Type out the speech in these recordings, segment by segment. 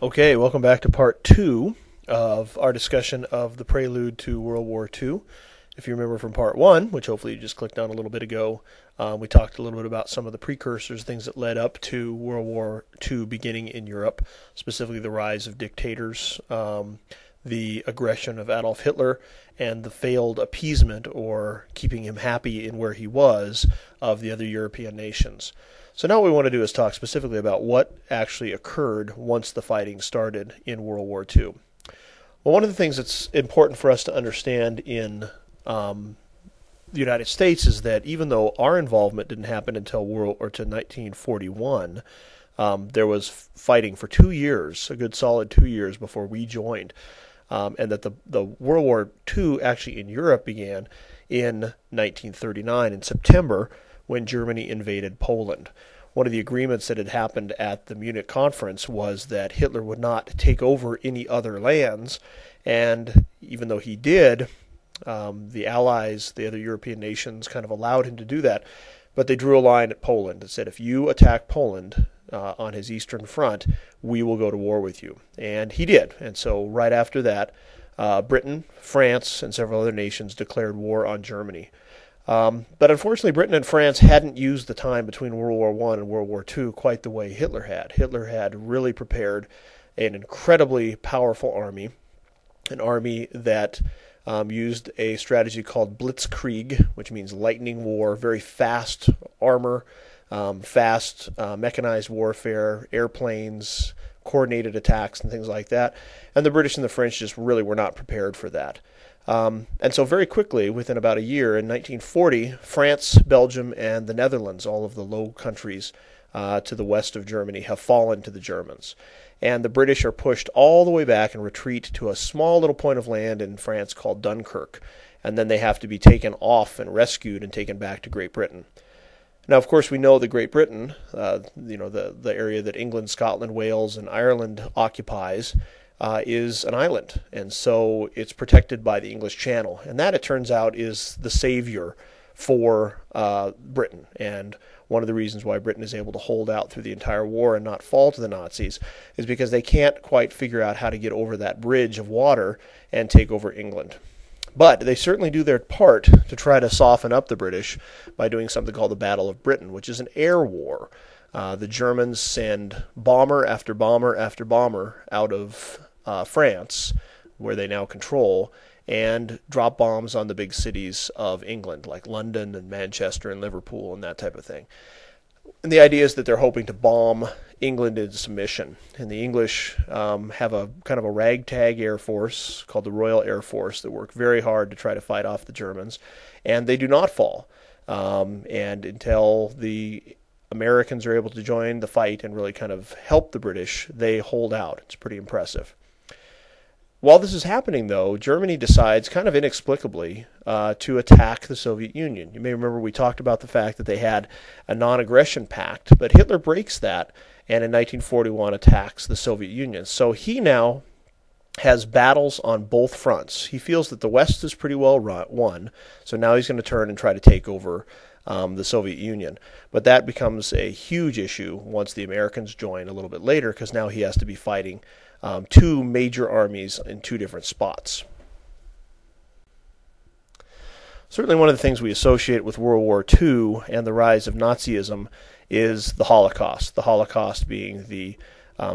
Okay, welcome back to part two of our discussion of the prelude to World War II. If you remember from part one, which hopefully you just clicked on a little bit ago, we talked a little bit about some of the precursors, things that led up to World War II beginning in Europe, specifically the rise of dictators, the aggression of Adolf Hitler, and the failed appeasement or keeping him happy in where he was of the other European nations. So now what we want to do is talk specifically about what actually occurred once the fighting started in World War II. Well, one of the things that's important for us to understand in the United States is that even though our involvement didn't happen until 1941, there was fighting for 2 years, a good solid 2 years before we joined, and that the World War II actually in Europe began in 1939 in September, when Germany invaded Poland. One of the agreements that had happened at the Munich conference was that Hitler would not take over any other lands, and even though he did, the Allies, the other European nations, kind of allowed him to do that, but they drew a line at Poland and said, if you attack Poland on his eastern front, we will go to war with you. And he did, and so right after that, Britain, France, and several other nations declared war on Germany. But unfortunately, Britain and France hadn't used the time between World War I and World War II quite the way Hitler had. Hitler had really prepared an incredibly powerful army, an army that used a strategy called blitzkrieg, which means lightning war, very fast armor, fast mechanized warfare, airplanes, coordinated attacks, and things like that. And the British and the French just really were not prepared for that. And so very quickly, within about a year, in 1940, France, Belgium, and the Netherlands, all of the Low Countries to the west of Germany, have fallen to the Germans. And the British are pushed all the way back and retreat to a small little point of land in France called Dunkirk. And then they have to be taken off and rescued and taken back to Great Britain. Now, of course, we know that Great Britain, the area that England, Scotland, Wales, and Ireland occupies, is an island, and so it's protected by the English Channel, and that, it turns out, is the savior for Britain. And one of the reasons why Britain is able to hold out through the entire war and not fall to the Nazis is because they can't quite figure out how to get over that bridge of water and take over England. But they certainly do their part to try to soften up the British by doing something called the Battle of Britain, which is an air war. The Germans send bomber after bomber after bomber out of France, where they now control, and drop bombs on the big cities of England, like London and Manchester and Liverpool and that type of thing. And the idea is that they're hoping to bomb England into submission. And the English have a kind of a ragtag air force called the Royal Air Force that work very hard to try to fight off the Germans, and they do not fall. And until the Americans are able to join the fight and really kind of help the British, they hold out. It's pretty impressive. While this is happening, though, Germany decides kind of inexplicably to attack the Soviet Union. You may remember we talked about the fact that they had a non-aggression pact, but Hitler breaks that and in 1941 attacks the Soviet Union. So he now has battles on both fronts. He feels that the West is pretty well won, so now he's going to turn and try to take over the Soviet Union. But that becomes a huge issue once the Americans join a little bit later, because now he has to be fighting two major armies in two different spots. Certainly one of the things we associate with World War II and the rise of Nazism is the Holocaust being the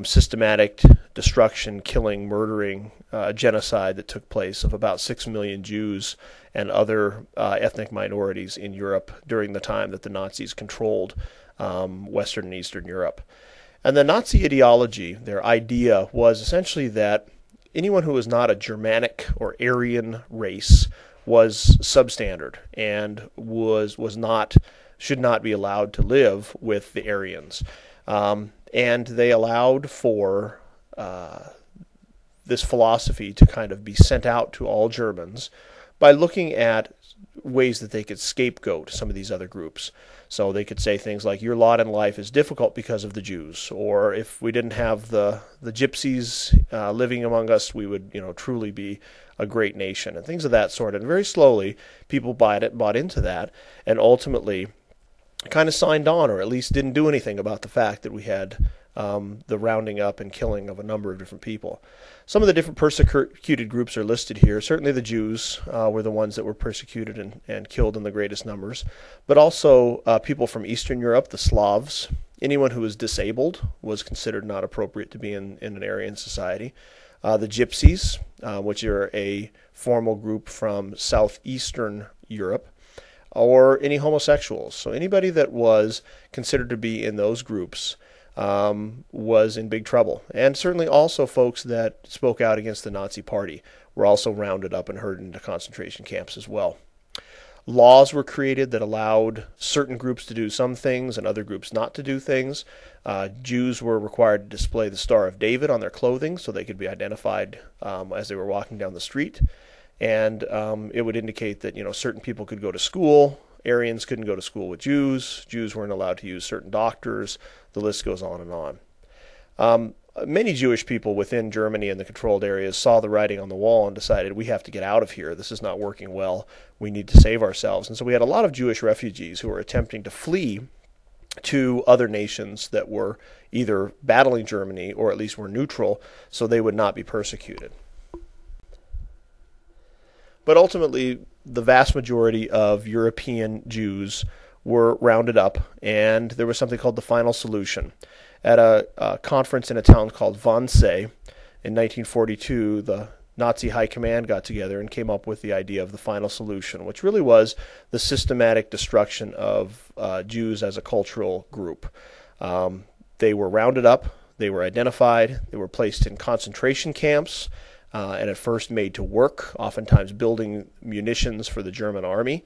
systematic destruction, killing, murdering, genocide that took place of about 6 million Jews and other ethnic minorities in Europe during the time that the Nazis controlled Western and Eastern Europe. And the Nazi ideology, their idea, was essentially that anyone who was not a Germanic or Aryan race was substandard and should not be allowed to live with the Aryans. And they allowed for this philosophy to kind of be sent out to all Germans by looking at ways that they could scapegoat some of these other groups. So they could say things like, your lot in life is difficult because of the Jews, or if we didn't have the gypsies living among us, we would truly be a great nation, and things of that sort. And very slowly, people bought into that, and ultimately kind of signed on, or at least didn't do anything about the fact that we had the rounding up and killing of a number of different people. Some of the different persecuted groups are listed here. Certainly the Jews were the ones that were persecuted and killed in the greatest numbers, but also people from Eastern Europe, the Slavs. Anyone who was disabled was considered not appropriate to be in an Aryan society. The Gypsies, which are a formal group from southeastern Europe, or any homosexuals. So anybody that was considered to be in those groups was in big trouble. And certainly also folks that spoke out against the Nazi Party were also rounded up and herded into concentration camps as well. Laws were created that allowed certain groups to do some things and other groups not to do things. Jews were required to display the Star of David on their clothing so they could be identified as they were walking down the street. And it would indicate that, certain people could go to school. Aryans couldn't go to school with Jews. Jews weren't allowed to use certain doctors. The list goes on and on. Many Jewish people within Germany and the controlled areas saw the writing on the wall and decided, we have to get out of here. This is not working well. We need to save ourselves. And so we had a lot of Jewish refugees who were attempting to flee to other nations that were either battling Germany or at least were neutral, so they would not be persecuted. But ultimately, the vast majority of European Jews were rounded up, and there was something called the final solution. At a conference in a town called Wannsee in 1942, the Nazi high command got together and came up with the idea of the final solution, which really was the systematic destruction of Jews as a cultural group. They were rounded up, they were identified, they were placed in concentration camps, and at first made to work, oftentimes building munitions for the German army.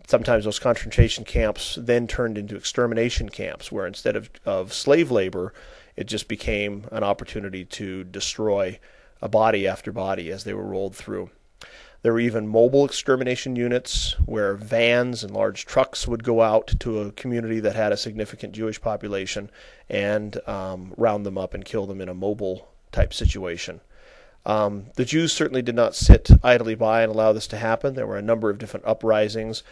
Sometimes those concentration camps then turned into extermination camps, where instead of slave labor, it just became an opportunity to destroy a body after body as they were rolled through. There were even mobile extermination units where vans and large trucks would go out to a community that had a significant Jewish population and round them up and kill them in a mobile type situation. The Jews certainly did not sit idly by and allow this to happen. There were a number of different uprisings,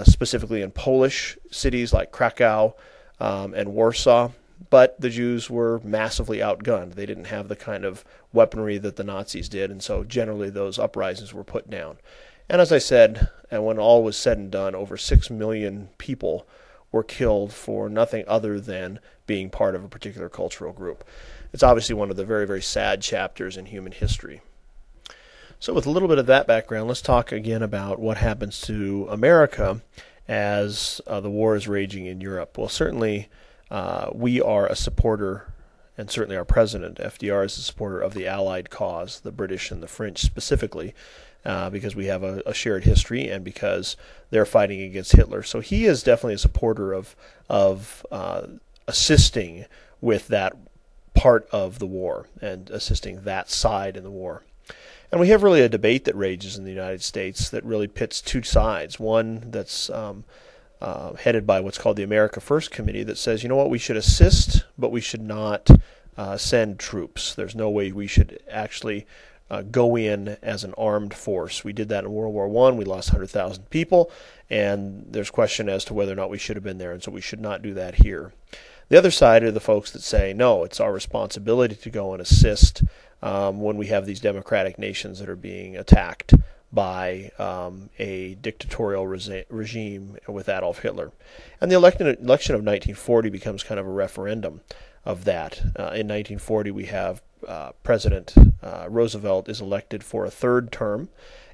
specifically in Polish cities like Krakow and Warsaw, but the Jews were massively outgunned. They didn't have the kind of weaponry that the Nazis did, and so generally those uprisings were put down. And as I said, and when all was said and done, over 6 million people were killed for nothing other than being part of a particular cultural group. It's obviously one of the very, very sad chapters in human history. So with a little bit of that background, let's talk again about what happens to America as the war is raging in Europe. Well, certainly we are a supporter, and certainly our president, FDR, is a supporter of the Allied cause, the British and the French specifically, because we have a shared history and because they're fighting against Hitler. So he is definitely a supporter of assisting with that part of the war and assisting that side in the war. And we have really a debate that rages in the United States that really pits two sides. One that's headed by what's called the America First Committee that says, you know what, we should assist, but we should not send troops. There's no way we should actually go in as an armed force. We did that in World War I. We lost 100,000 people, and there's question as to whether or not we should have been there, and so we should not do that here. The other side are the folks that say, no, it's our responsibility to go and assist when we have these democratic nations that are being attacked by a dictatorial regime with Adolf Hitler. And the election of 1940 becomes kind of a referendum of that. In 1940, we have President Roosevelt is elected for a third term,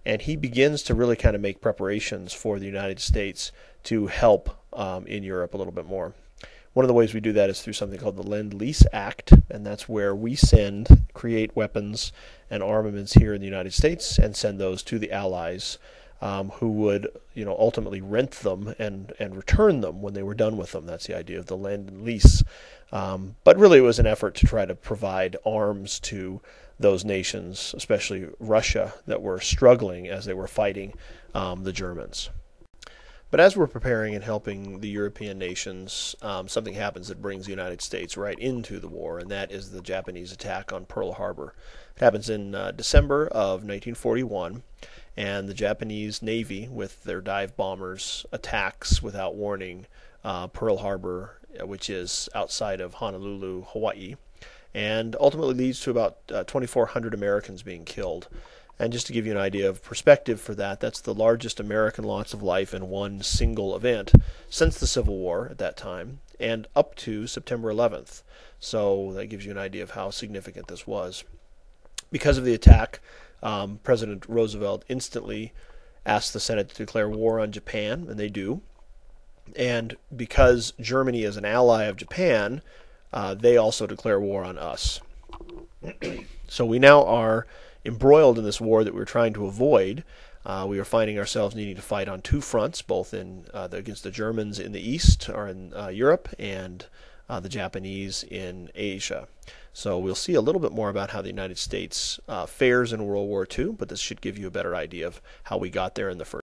and he begins to really kind of make preparations for the United States to help in Europe a little bit more. One of the ways we do that is through something called the Lend-Lease Act, and that's where we create weapons and armaments here in the United States and send those to the Allies, who would, ultimately rent them and return them when they were done with them. That's the idea of the lend and lease. But really, it was an effort to try to provide arms to those nations, especially Russia, that were struggling as they were fighting the Germans. But as we're preparing and helping the European nations, something happens that brings the United States right into the war, and that is the Japanese attack on Pearl Harbor. It happens in December of 1941, and the Japanese Navy, with their dive bombers, attacks without warning Pearl Harbor which is outside of Honolulu, Hawaii, and ultimately leads to about 2,400 Americans being killed. And just to give you an idea of perspective for that, that's the largest American loss of life in one single event since the Civil War at that time, and up to September 11th. So that gives you an idea of how significant this was. Because of the attack, President Roosevelt instantly asked the Senate to declare war on Japan, and they do. And because Germany is an ally of Japan, they also declare war on us. So we now are embroiled in this war that we're trying to avoid. We are finding ourselves needing to fight on two fronts, both against the Germans in the east, or in Europe, and the Japanese in Asia. So we'll see a little bit more about how the United States fares in World War II, but this should give you a better idea of how we got there in the first